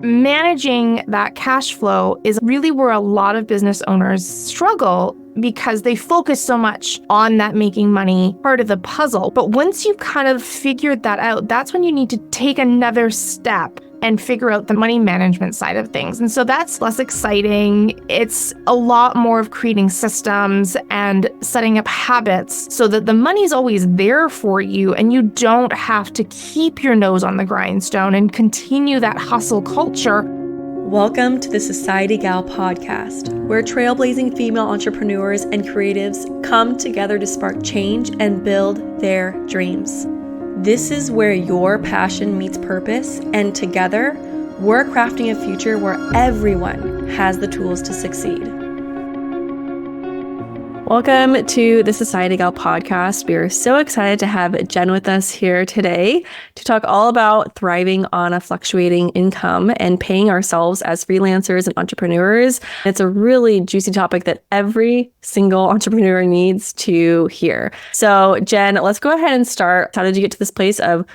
Managing that cash flow is really where a lot of business owners struggle because they focus so much on that making money part of the puzzle. But once you've kind of figured that out, that's when you need to take another step and figure out the money management side of things. And so that's less exciting. It's a lot more of creating systems and setting up habits so that the money's always there for you and you don't have to keep your nose on the grindstone and continue that hustle culture. Welcome to the Society Gal podcast, where trailblazing female entrepreneurs and creatives come together to spark change and build their dreams. This is where your passion meets purpose, and together, we're crafting a future where everyone has the tools to succeed. Welcome to the Society Gal podcast. We are so excited to have Jen with us here today to talk all about thriving on a fluctuating income and paying ourselves as freelancers and entrepreneurs. It's a really juicy topic that every single entrepreneur needs to hear. So Jen, let's go ahead and start. How did you get to this place of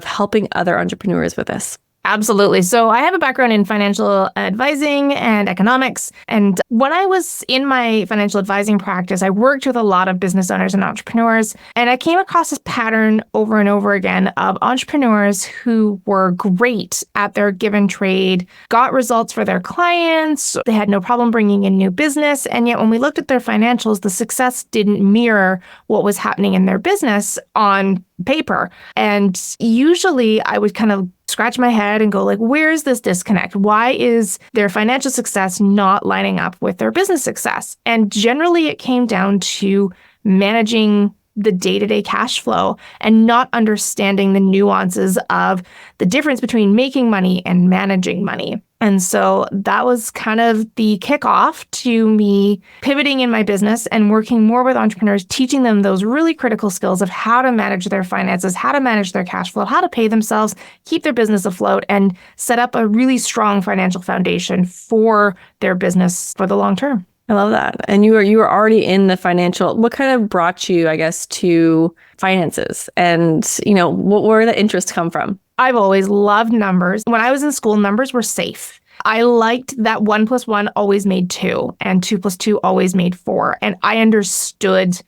helping other entrepreneurs with this? Absolutely. So I have a background in financial advising and economics. And when I was in my financial advising practice, I worked with a lot of business owners and entrepreneurs. And I came across this pattern over and over again of entrepreneurs who were great at their given trade, got results for their clients. They had no problem bringing in new business. And yet when we looked at their financials, the success didn't mirror what was happening in their business on paper. And usually I would kind of scratch my head and go like, where is this disconnect? Why is their financial success not lining up with their business success? And generally it came down to managing the day-to-day cash flow and not understanding the nuances of the difference between making money and managing money. And so that was kind of the kickoff to me pivoting in my business and working more with entrepreneurs, teaching them those really critical skills of how to manage their finances, how to manage their cash flow, how to pay themselves, keep their business afloat, and set up a really strong financial foundation for their business for the long term. I love that. And you were already in the financial. What kind of brought you, I guess, to finances? And, where did the interest come from? I've always loved numbers. When I was in school, numbers were safe. I liked that 1 + 1 always made 2 and 2 + 2 always made 4. And I understood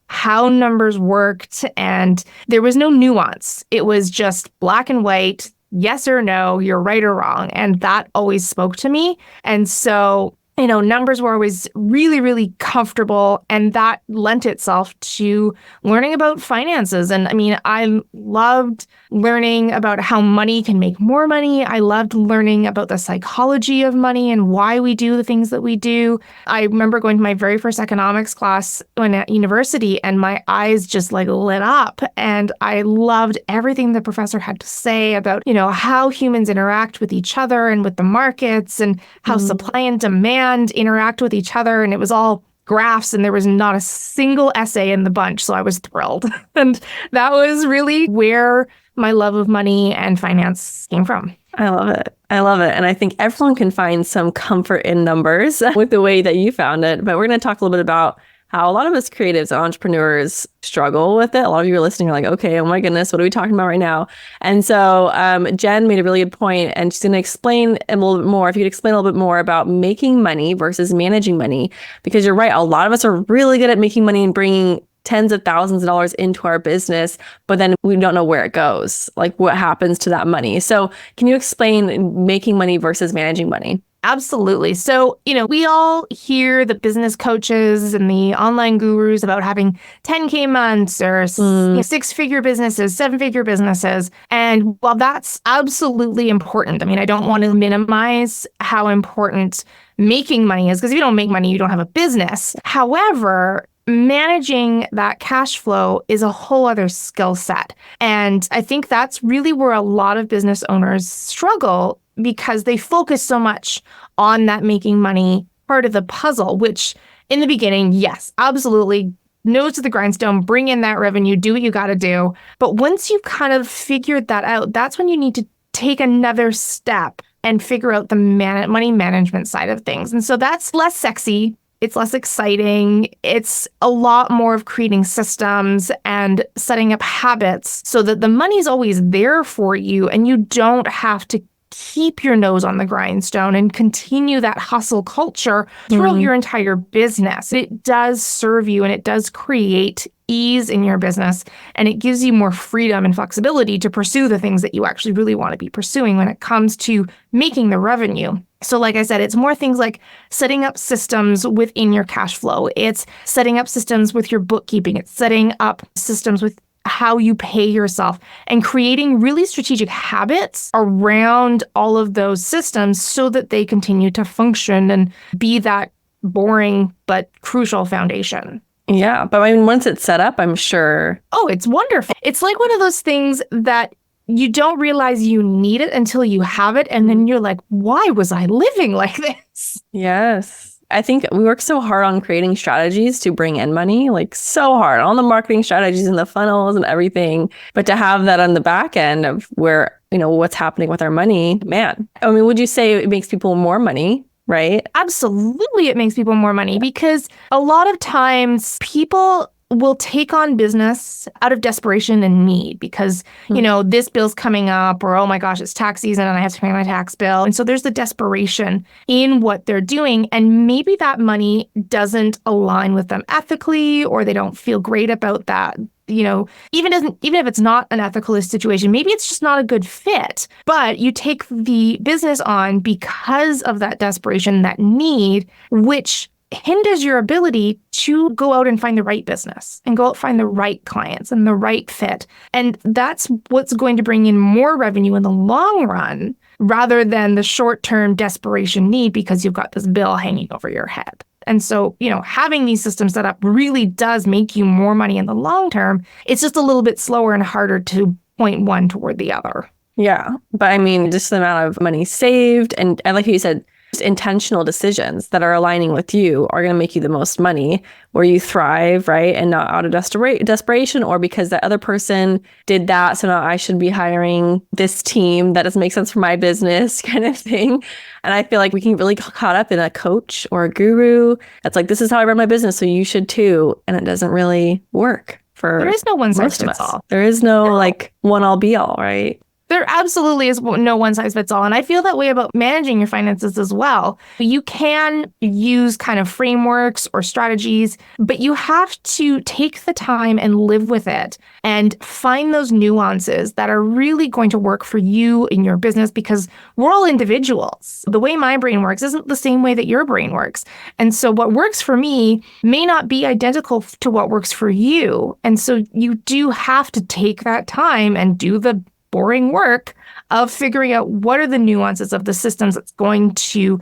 how numbers worked and there was no nuance. It was just black and white, yes or no, you're right or wrong. And that always spoke to me. And so numbers were always really, really comfortable, and that lent itself to learning about finances. And I loved learning about how money can make more money. I loved learning about the psychology of money and why we do the things that we do. I remember going to my very first economics class when at university, and my eyes just lit up. And I loved everything the professor had to say about, how humans interact with each other and with the markets and how supply and demand interact with each other. And it was all graphs, and there was not a single essay in the bunch. So I was thrilled. And that was really where my love of money and finance came from. I love it. And I think everyone can find some comfort in numbers with the way that you found it. But we're going to talk a little bit about how a lot of us creatives and entrepreneurs struggle with it. A lot of you are listening are like, okay, oh my goodness, what are we talking about right now? And so Jen made a really good point, and she's going to explain a little bit more. If you could explain a little bit more about making money versus managing money, because you're right. A lot of us are really good at making money and bringing tens of thousands of dollars into our business, but then we don't know where it goes, like what happens to that money. So can you explain making money versus managing money? Absolutely. So, we all hear the business coaches and the online gurus about having 10K months or 6-figure businesses, 7-figure businesses. And while that's absolutely important, I don't want to minimize how important making money is, because if you don't make money, you don't have a business. However, managing that cash flow is a whole other skill set. And I think that's really where a lot of business owners struggle, because they focus so much on that making money part of the puzzle, which in the beginning, yes, absolutely, nose to the grindstone, bring in that revenue, do what you got to do. But once you've kind of figured that out, that's when you need to take another step and figure out the money management side of things. And so that's less sexy. It's less exciting. It's a lot more of creating systems and setting up habits so that the money's always there for you and you don't have to keep your nose on the grindstone and continue that hustle culture throughout your entire business. It does serve you and it does create ease in your business, and it gives you more freedom and flexibility to pursue the things that you actually really want to be pursuing when it comes to making the revenue. So like I said, it's more things like setting up systems within your cash flow. It's setting up systems with your bookkeeping. It's setting up systems with how you pay yourself and creating really strategic habits around all of those systems so that they continue to function and be that boring but crucial foundation. Yeah, but I mean, once it's set up, I'm sure. Oh, it's wonderful. It's like one of those things that you don't realize you need it until you have it. And then you're like, why was I living like this? Yes. I think we work so hard on creating strategies to bring in money, like so hard on the marketing strategies and the funnels and everything. But to have that on the back end of where, what's happening with our money, man. I mean, would you say it makes people more money? Right? Absolutely, it makes people more money because a lot of times people will take on business out of desperation and need because, this bill's coming up or, oh my gosh, it's tax season and I have to pay my tax bill. And so there's the desperation in what they're doing. And maybe that money doesn't align with them ethically or they don't feel great about that. Even if it's not an ethical situation, maybe it's just not a good fit. But you take the business on because of that desperation, that need, which hinders your ability to go out and find the right business and go out and find the right clients and the right fit. And that's what's going to bring in more revenue in the long run rather than the short-term desperation need because you've got this bill hanging over your head. And so, having these systems set up really does make you more money in the long term. It's just a little bit slower and harder to point one toward the other. Yeah. But I mean, just the amount of money saved and like you said, just intentional decisions that are aligning with you are going to make you the most money where you thrive, right? And not out of desperation or because that other person did that. So now I should be hiring this team that doesn't make sense for my business kind of thing. And I feel like we can really get caught up in a coach or a guru that's like, this is how I run my business, so you should too. And it doesn't really work for There is no one size fits all. There is no like one all be all, right? There absolutely is no one size fits all. And I feel that way about managing your finances as well. You can use kind of frameworks or strategies, but you have to take the time and live with it and find those nuances that are really going to work for you in your business because we're all individuals. The way my brain works isn't the same way that your brain works. And so what works for me may not be identical to what works for you. And so you do have to take that time and do the boring work of figuring out what are the nuances of the systems that's going to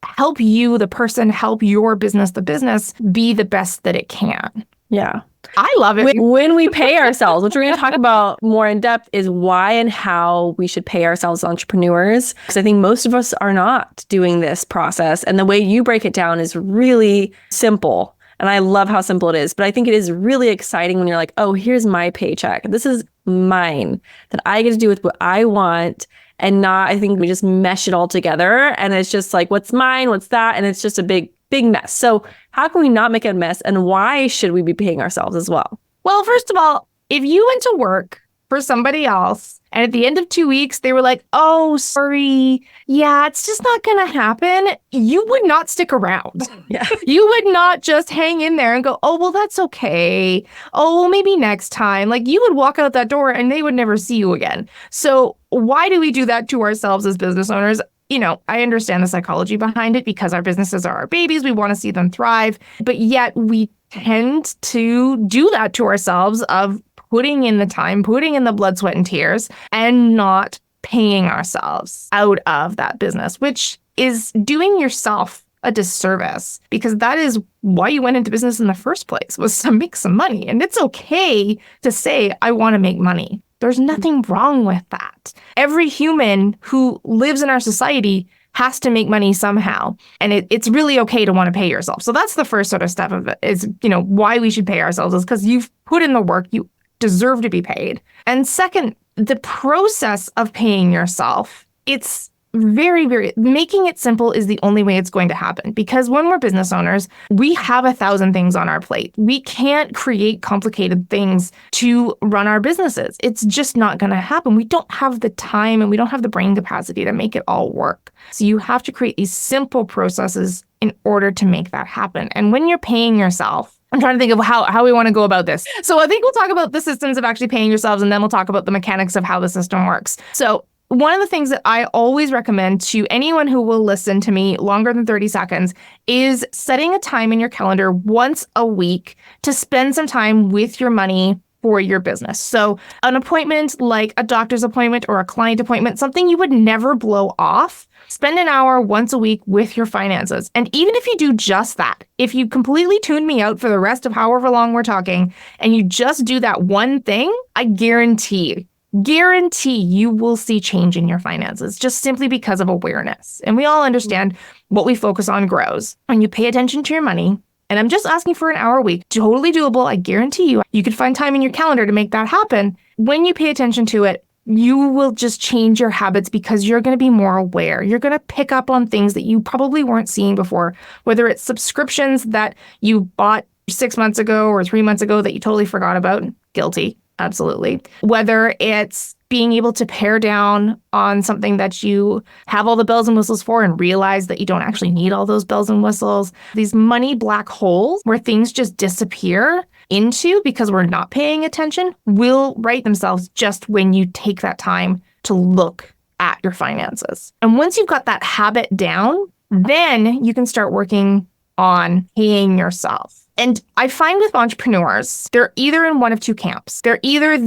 help you, the person, help your business, the business, be the best that it can. Yeah. I love it. When we pay ourselves, which we're going to talk about more in depth, is why and how we should pay ourselves as entrepreneurs. Because I think most of us are not doing this process. And the way you break it down is really simple. And I love how simple it is. But I think it is really exciting when you're like, oh, here's my paycheck. This is mine that I get to do with what I want. And not, I think we just mesh it all together. And it's just like, what's mine? What's that? And it's just a big mess. So how can we not make it a mess? And why should we be paying ourselves as well? Well, first of all, if you went to work for somebody else and at the end of 2 weeks, they were like, oh, sorry, yeah, it's just not going to happen, you would not stick around. Yeah. You would not just hang in there and go, oh, well, that's okay. Oh, well, maybe next time. Like you would walk out that door and they would never see you again. So why do we do that to ourselves as business owners? I understand the psychology behind it because our businesses are our babies. We want to see them thrive. But yet we tend to do that to ourselves of putting in the time, putting in the blood, sweat, and tears, and not paying ourselves out of that business, which is doing yourself a disservice because that is why you went into business in the first place, was to make some money. And it's okay to say, I want to make money. There's nothing wrong with that. Every human who lives in our society has to make money somehow. And it's really okay to want to pay yourself. So that's the first sort of step of it is, why we should pay ourselves is because you've put in the work, you deserve to be paid. And second, the process of paying yourself, it's making it simple is the only way it's going to happen. Because when we're business owners, we have 1,000 things on our plate. We can't create complicated things to run our businesses. It's just not going to happen. We don't have the time and we don't have the brain capacity to make it all work. So you have to create these simple processes in order to make that happen. And when you're paying yourself, I'm trying to think of how we want to go about this. So I think we'll talk about the systems of actually paying yourselves, and then we'll talk about the mechanics of how the system works. So one of the things that I always recommend to anyone who will listen to me longer than 30 seconds is setting a time in your calendar once a week to spend some time with your money for your business. So an appointment like a doctor's appointment or a client appointment, something you would never blow off. Spend an hour once a week with your finances. And even if you do just that, if you completely tune me out for the rest of however long we're talking, and you just do that one thing, I guarantee you will see change in your finances just simply because of awareness. And we all understand what we focus on grows. When you pay attention to your money, and I'm just asking for an hour a week, totally doable. I guarantee you could find time in your calendar to make that happen. When you pay attention to it, you will just change your habits because you're going to be more aware. You're going to pick up on things that you probably weren't seeing before, whether it's subscriptions that you bought 6 months ago or 3 months ago that you totally forgot about. Guilty. Absolutely. Whether it's being able to pare down on something that you have all the bells and whistles for and realize that you don't actually need all those bells and whistles. These money black holes where things just disappear into because we're not paying attention will right themselves just when you take that time to look at your finances. And once you've got that habit down, then you can start working on paying yourself. And I find with entrepreneurs, they're either in one of two camps. They're either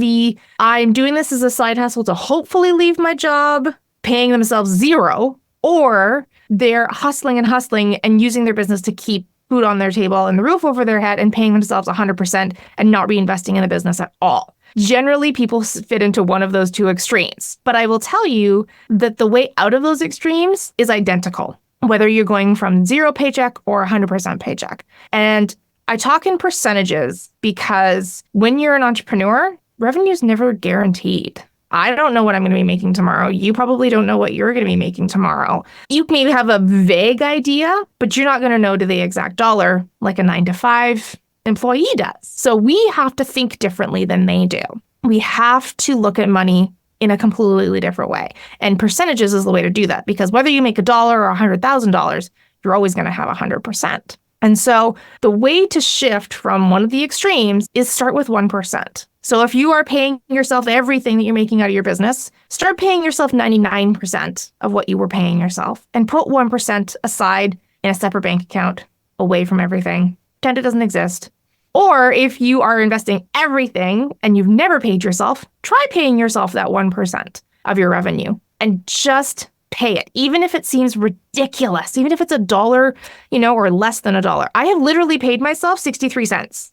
I'm doing this as a side hustle to hopefully leave my job, paying themselves zero, or they're hustling and using their business to keep food on their table and the roof over their head and paying themselves 100% and not reinvesting in the business at all. Generally, people fit into one of those two extremes. But I will tell you that the way out of those extremes is identical, whether you're going from zero paycheck or 100% paycheck. And I talk in percentages because when you're an entrepreneur, revenue is never guaranteed. I don't know what I'm going to be making tomorrow. You probably don't know what you're going to be making tomorrow. You maybe have a vague idea, but you're not going to know to the exact dollar like a 9-to-5 employee does. So we have to think differently than they do. We have to look at money in a completely different way. And percentages is the way to do that, because whether you make $1 or $100,000, you're always going to have 100%. And so the way to shift from one of the extremes is start with 1%. So if you are paying yourself everything that you're making out of your business, start paying yourself 99% of what you were paying yourself and put 1% aside in a separate bank account away from everything. Pretend it doesn't exist. Or if you are investing everything and you've never paid yourself, try paying yourself that 1% of your revenue and just pay it, even if it seems ridiculous, even if it's $1, or less than $1. I have literally paid myself 63 cents.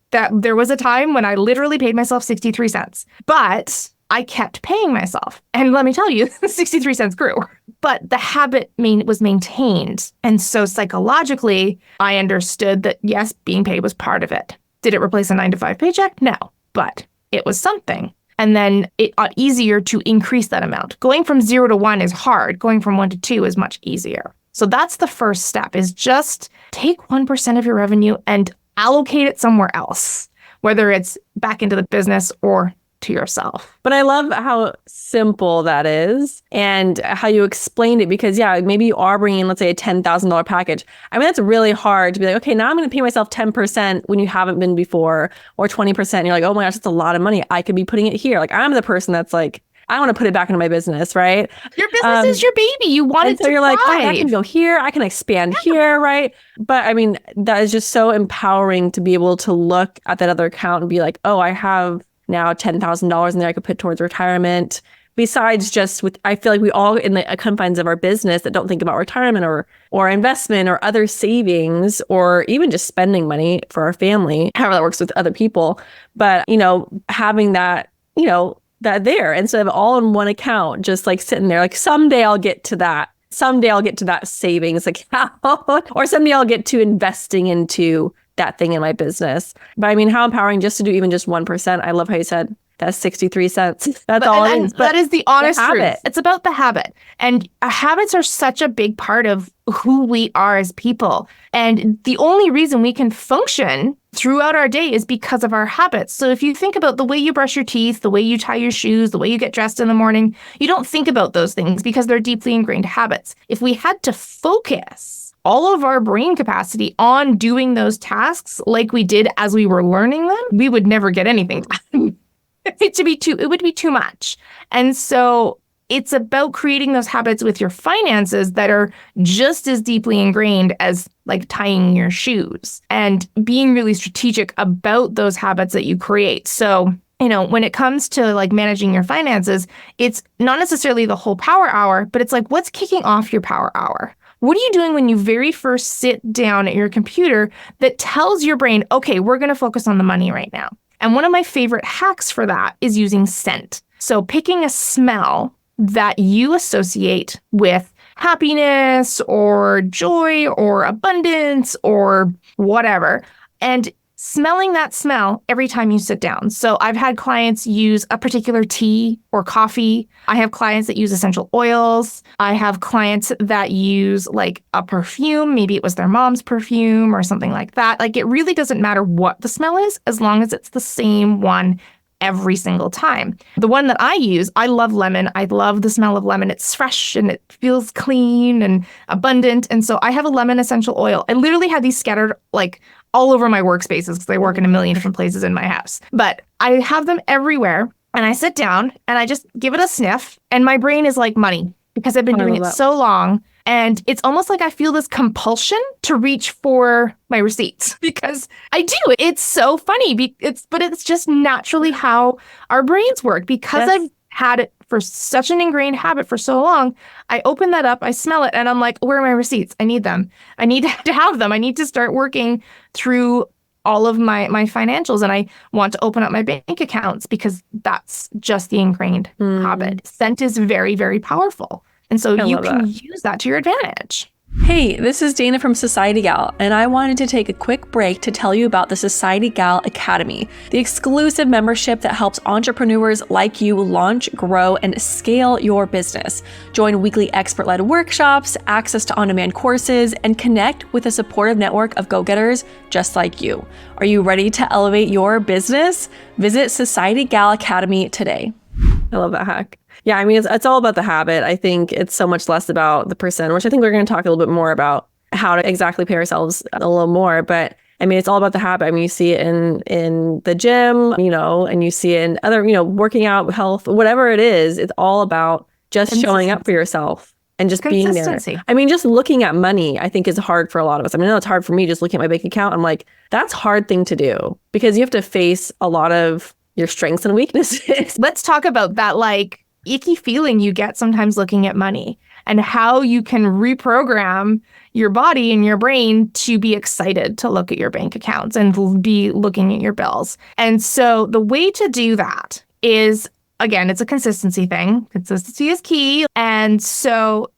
That there was a time when I literally paid myself 63 cents, but I kept paying myself. And let me tell you, 63 cents grew, but the habit was maintained. And so psychologically, I understood that yes, being paid was part of it. Did it replace a 9-to-5 paycheck? No, but it was something. And then it got easier to increase that amount. Going from 0 to 1 is hard. Going from 1 to 2 is much easier. So that's the first step, is just take 1% of your revenue and allocate it somewhere else, whether it's back into the business or to yourself. But I love how simple that is and how you explained it, because maybe you are bringing, let's say, a $10,000 package. I mean, that's really hard to be like, okay, now I'm going to pay myself 10% when you haven't been before, or 20%. And you're like, oh my gosh, that's a lot of money. I could be putting it here. Like, I'm the person that's like, I want to put it back into my business, right? Your business is your baby. You want it to you're thrive. Like, oh, I can go here. I can expand here, right? But I mean, that is just so empowering to be able to look at that other account and be like, oh, I have now $10,000 in there I could put towards retirement. Besides just I feel like we all in the confines of our business that don't think about retirement or investment or other savings or even just spending money for our family, however that works with other people. But, having that, that there instead of all in one account, just like sitting there, like someday I'll get to that. Someday I'll get to that savings account, or someday I'll get to investing into that thing in my business. But I mean, how empowering just to do even just 1%. I love how you said That's 63 cents. That's all it is. That is the honest truth. Habit. It's about the habit. And habits are such a big part of who we are as people. And the only reason we can function throughout our day is because of our habits. So if you think about the way you brush your teeth, the way you tie your shoes, the way you get dressed in the morning, you don't think about those things because they're deeply ingrained habits. If we had to focus all of our brain capacity on doing those tasks like we did as we were learning them, we would never get anything done. It would be too much. And so it's about creating those habits with your finances that are just as deeply ingrained as like tying your shoes and being really strategic about those habits that you create. So, when it comes to like managing your finances, it's not necessarily the whole power hour, but it's like, what's kicking off your power hour? What are you doing when you very first sit down at your computer that tells your brain, okay, we're going to focus on the money right now? And one of my favorite hacks for that is using scent. So picking a smell that you associate with happiness or joy or abundance or whatever, and smelling that smell every time you sit down. So I've had clients use a particular tea or coffee. I have clients that use essential oils. I have clients that use like a perfume. Maybe it was their mom's perfume or something like that. Like it really doesn't matter what the smell is as long as it's the same one every single time. The one that I use, I love lemon. I love the smell of lemon. It's fresh and it feels clean and abundant. And so I have a lemon essential oil. I literally have these scattered like all over my workspaces because I work in a million different places in my house. But I have them everywhere and I sit down and I just give it a sniff and my brain is like money because I've been doing it so long. And it's almost like I feel this compulsion to reach for my receipts because I do. It's so funny. But it's just naturally how our brains work because I've had it for such an ingrained habit for so long. I open that up, I smell it, and I'm like, where are my receipts? I need them. I need to have them. I need to start working through all of my financials, and I want to open up my bank accounts because that's just the ingrained habit. Scent is very, very powerful. And so you can use that to your advantage. Hey, this is Dana from Society Gal, and I wanted to take a quick break to tell you about the Society Gal Academy, the exclusive membership that helps entrepreneurs like you launch, grow, and scale your business. Join weekly expert-led workshops, access to on-demand courses, and connect with a supportive network of go-getters just like you. Are you ready to elevate your business? Visit Society Gal Academy today. I love that hack. Yeah, I mean, it's all about the habit. I think it's so much less about the percent, which I think we're going to talk a little bit more about how to exactly pay ourselves a little more. But I mean, it's all about the habit. I mean, you see it in the gym, and you see it in other, working out, health, whatever it is. It's all about just showing up for yourself and just being there. I mean, just looking at money, I think is hard for a lot of us. I mean, I know it's hard for me just looking at my bank account. I'm like, that's a hard thing to do because you have to face a lot of your strengths and weaknesses. Let's talk about that, like, icky feeling you get sometimes looking at money and how you can reprogram your body and your brain to be excited to look at your bank accounts and be looking at your bills. And so the way to do that is, again, it's a consistency thing. Consistency is key. And so,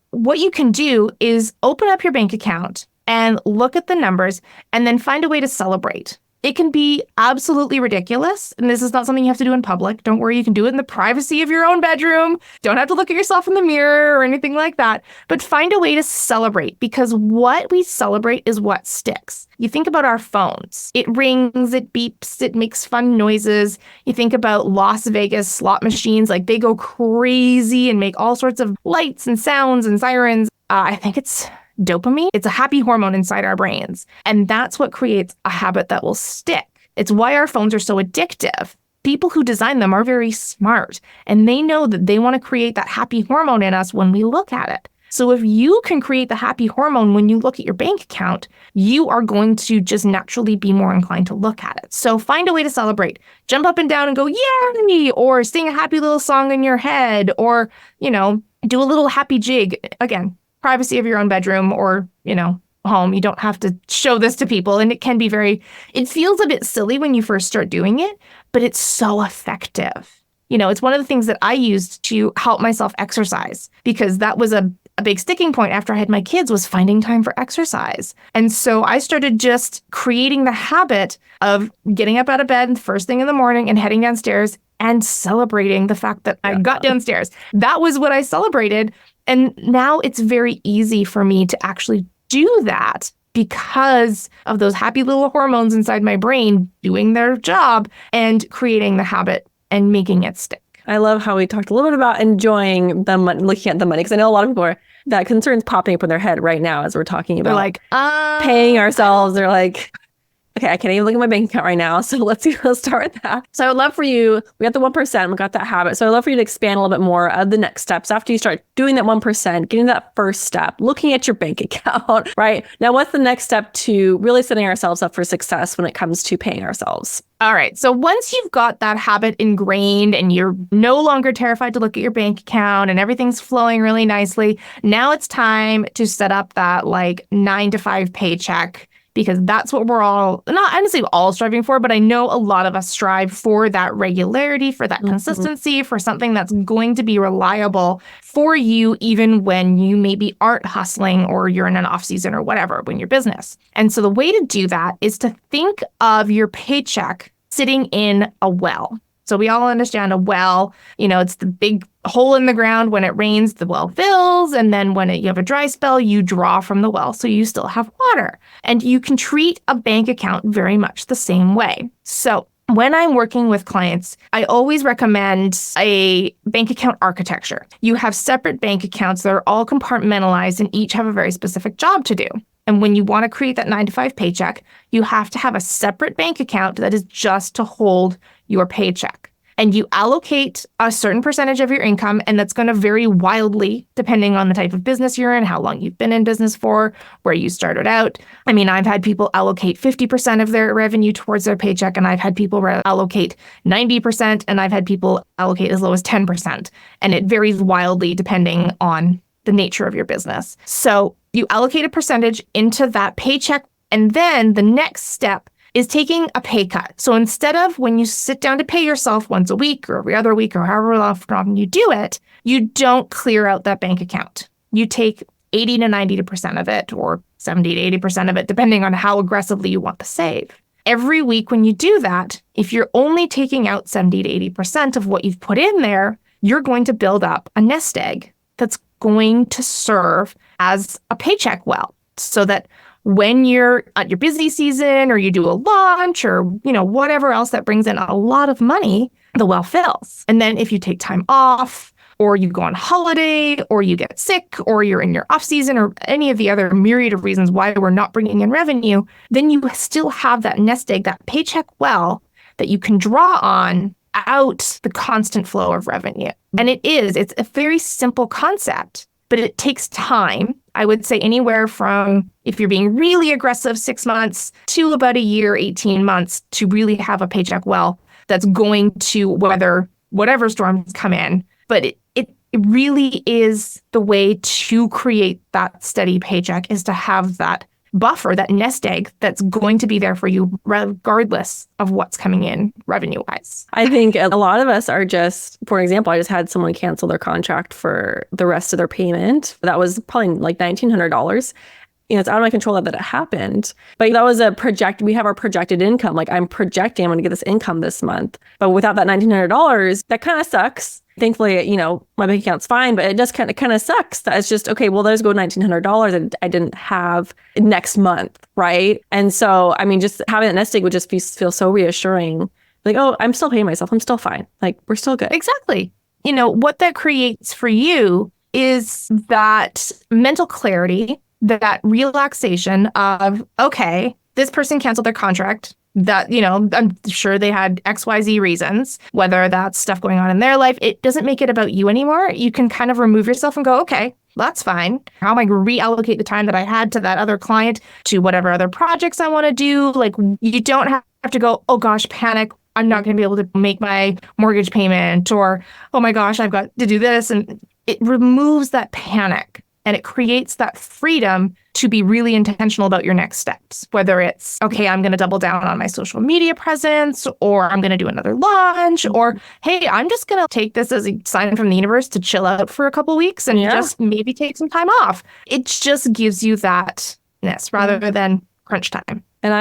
what you can do is open up your bank account and look at the numbers and then find a way to celebrate. It can be absolutely ridiculous, and this is not something you have to do in public. Don't worry, you can do it in the privacy of your own bedroom. Don't have to look at yourself in the mirror or anything like that, but find a way to celebrate because what we celebrate is what sticks. You think about our phones. It rings, it beeps, it makes fun noises. You think about Las Vegas slot machines, like they go crazy and make all sorts of lights and sounds and sirens. I think it's dopamine. It's a happy hormone inside our brains. And that's what creates a habit that will stick. It's why our phones are so addictive. People who design them are very smart, and they know that they want to create that happy hormone in us when we look at it. So if you can create the happy hormone when you look at your bank account, you are going to just naturally be more inclined to look at it. So find a way to celebrate. Jump up and down and go, yay, or sing a happy little song in your head, or, do a little happy jig. Again, privacy of your own bedroom or, home. You don't have to show this to people. And it can be it feels a bit silly when you first start doing it, but it's so effective. It's one of the things that I used to help myself exercise because that was a a big sticking point after I had my kids was finding time for exercise. And so I started just creating the habit of getting up out of bed first thing in the morning and heading downstairs and celebrating the fact that I got downstairs. That was what I celebrated. And now it's very easy for me to actually do that because of those happy little hormones inside my brain doing their job and creating the habit and making it stick. I love how we talked a little bit about enjoying the money, looking at the money, because I know a lot of people are, that concern's popping up in their head right now as we're talking about They're like, paying ourselves. They're like, okay, I can't even look at my bank account right now. So let's start with that. So I would love for you, we got the 1%, we got that habit. So I'd love for you to expand a little bit more of the next steps after you start doing that 1%, getting that first step, looking at your bank account, right? Now, what's the next step to really setting ourselves up for success when it comes to paying ourselves? All right. So once you've got that habit ingrained and you're no longer terrified to look at your bank account and everything's flowing really nicely, now it's time to set up that like 9 to 5 paycheck, because that's what we're all, not honestly all striving for, but I know a lot of us strive for that regularity, for that consistency, for something that's going to be reliable for you, even when you maybe aren't hustling or you're in an off season or whatever when your business. And so the way to do that is to think of your paycheck sitting in a well. So we all understand a well, it's the big hole in the ground. When it rains, the well fills. And then when you have a dry spell, you draw from the well. So you still have water. And you can treat a bank account very much the same way. So when I'm working with clients, I always recommend a bank account architecture. You have separate bank accounts that are all compartmentalized and each have a very specific job to do. And when you want to create that 9 to 5 paycheck, you have to have a separate bank account that is just to hold your paycheck. And you allocate a certain percentage of your income, and that's going to vary wildly depending on the type of business you're in, how long you've been in business for, where you started out. I mean, I've had people allocate 50% of their revenue towards their paycheck, and I've had people allocate 90%, and I've had people allocate as low as 10%. And it varies wildly depending on the nature of your business. So you allocate a percentage into that paycheck, and then the next step is taking a pay cut. So instead of when you sit down to pay yourself once a week or every other week or however often you do it, you don't clear out that bank account. You take 80 to 90% of it or 70 to 80% of it, depending on how aggressively you want to save. Every week when you do that, if you're only taking out 70 to 80% of what you've put in there, you're going to build up a nest egg that's going to serve as a paycheck well, so that when you're at your busy season or you do a launch or, whatever else that brings in a lot of money, the well fills. And then if you take time off or you go on holiday or you get sick or you're in your off season or any of the other myriad of reasons why we're not bringing in revenue, then you still have that nest egg, that paycheck well that you can draw on out the constant flow of revenue. And it's a very simple concept, but it takes time. I would say anywhere from, if you're being really aggressive, 6 months to about a year, 18 months to really have a paycheck well that's going to weather whatever storms come in. But it really is the way to create that steady paycheck, is to have that buffer, that nest egg that's going to be there for you regardless of what's coming in revenue-wise. I think a lot of us are just, for example, I just had someone cancel their contract for the rest of their payment. That was probably like $1,900. It's out of my control that it happened. But that was we have our projected income. Like I'm projecting I'm going to get this income this month. But without that $1,900, that kind of sucks. Thankfully, my bank account's fine, but it just kind of sucks that it's just, okay, well, there's go $1,900 and I didn't have next month, right? And so, I mean, just having that nest egg would just feel so reassuring. Like, oh, I'm still paying myself. I'm still fine. Like, we're still good. Exactly. What that creates for you is that mental clarity, that relaxation of, okay, this person canceled their contract. That, I'm sure they had XYZ reasons, whether that's stuff going on in their life. It doesn't make it about you anymore. You can kind of remove yourself and go, okay, that's fine. How am I going to reallocate the time that I had to that other client to whatever other projects I want to do? Like, you don't have to go, oh gosh, panic. I'm not going to be able to make my mortgage payment, or, oh my gosh, I've got to do this. And it removes that panic. And it creates that freedom to be really intentional about your next steps, whether it's, okay, I'm going to double down on my social media presence, or I'm going to do another launch, or, hey, I'm just going to take this as a sign from the universe to chill out for a couple weeks and just maybe take some time off. It just gives you that-ness rather than crunch time. And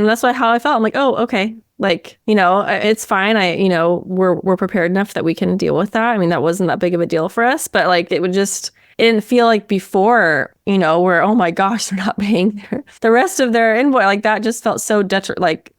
that's how I felt. I'm like, oh, okay. Like, it's fine. We're prepared enough that we can deal with that. I mean, that wasn't that big of a deal for us, but like, it didn't feel like before, where, oh my gosh, they're not paying the rest of their invoice. Like that just felt so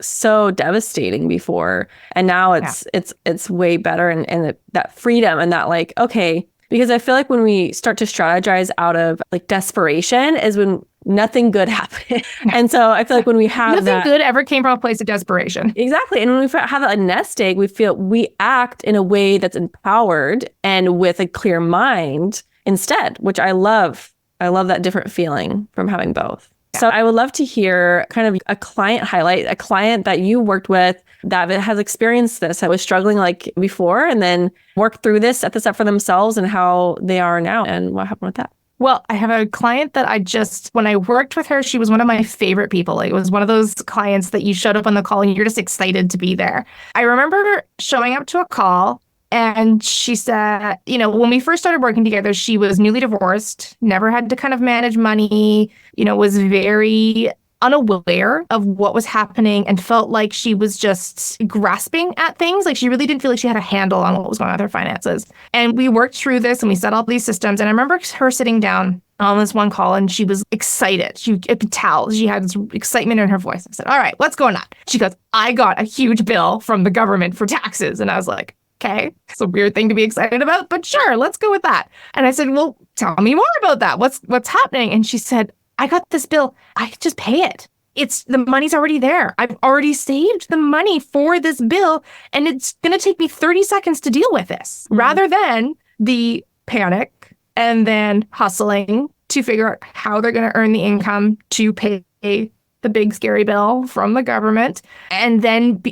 so devastating before. And now it's way better. And that freedom and that like, okay, because I feel like when we start to strategize out of like desperation is when nothing good happened. And so I feel like when we have nothing good ever came from a place of desperation. Exactly. And when we have that nest egg, we act in a way that's empowered and with a clear mind instead, which I love. I love that different feeling from having both. Yeah. So I would love to hear kind of a client highlight, a client that you worked with that has experienced this, that was struggling like before, and then worked through this, set this up for themselves and how they are now and what happened with that. Well, I have a client that when I worked with her, she was one of my favorite people. Like, it was one of those clients that you showed up on the call and you're just excited to be there. I remember showing up to a call and she said, when we first started working together, she was newly divorced, never had to kind of manage money, was very unaware of what was happening and felt like she was just grasping at things. Like she really didn't feel like she had a handle on what was going on with her finances. And we worked through this and we set all these systems. And I remember her sitting down on this one call and she was excited. I could tell she had this excitement in her voice. I said, all right, what's going on? She goes, I got a huge bill from the government for taxes. And I was like, okay, it's a weird thing to be excited about, but sure, let's go with that. And I said, well, tell me more about that. What's happening? And she said, I got this bill. I could just pay it. The money's already there. I've already saved the money for this bill, and it's going to take me 30 seconds to deal with this, rather than the panic and then hustling to figure out how they're going to earn the income to pay the big scary bill from the government. And then,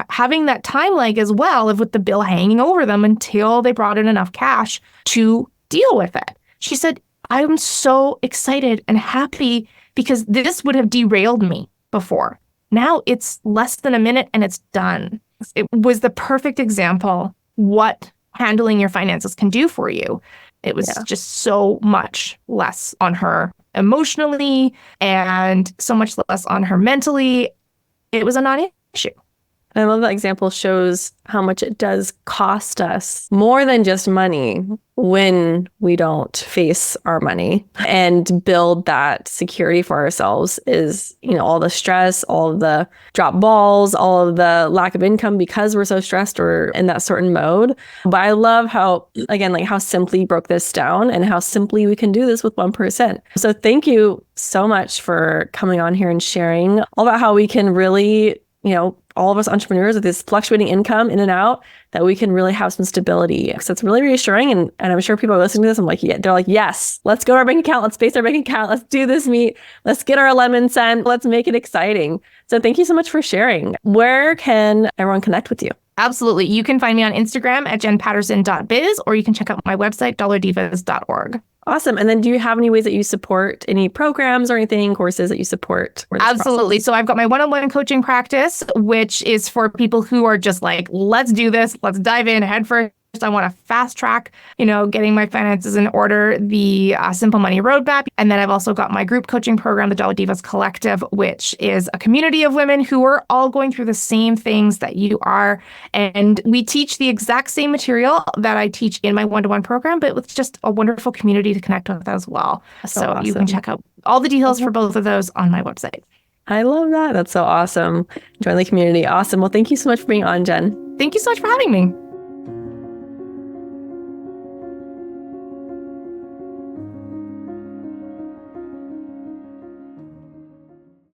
having that time lag as well with the bill hanging over them until they brought in enough cash to deal with it. She said, I'm so excited and happy because this would have derailed me before. Now it's less than a minute and it's done. It was the perfect example what handling your finances can do for you. It was just so much less on her emotionally and so much less on her mentally. It was a non-issue. I love that example shows how much it does cost us more than just money when we don't face our money and build that security for ourselves is, all the stress, all of the drop balls, all of the lack of income because we're so stressed or in that certain mode. But I love how, again, like how simply you broke this down and how simply we can do this with 1%. So thank you so much for coming on here and sharing all about how we can really, all of us entrepreneurs with this fluctuating income in and out, that we can really have some stability. So it's really reassuring. And I'm sure people are listening to this. I'm like, they're like, yes, let's go to our bank account. Let's base our bank account. Let's do this meet. Let's get our lemon sent. Let's make it exciting. So thank you so much for sharing. Where can everyone connect with you? Absolutely. You can find me on Instagram at jenpaterson.biz, or you can check out my website, dollardivas.org. Awesome. And then do you have any ways that you support any programs or anything, courses that you support? Absolutely. So I've got my one-on-one coaching practice, which is for people who are just like, let's do this. Let's dive in head first. I want to fast track, getting my finances in order, the Simple Money Roadmap. And then I've also got my group coaching program, the Dollar Divas Collective, which is a community of women who are all going through the same things that you are. And we teach the exact same material that I teach in my one-to-one program, but with just a wonderful community to connect with as well. So awesome. You can check out all the details for both of those on my website. I love that. That's so awesome. Join the community. Awesome. Well, thank you so much for being on, Jen. Thank you so much for having me.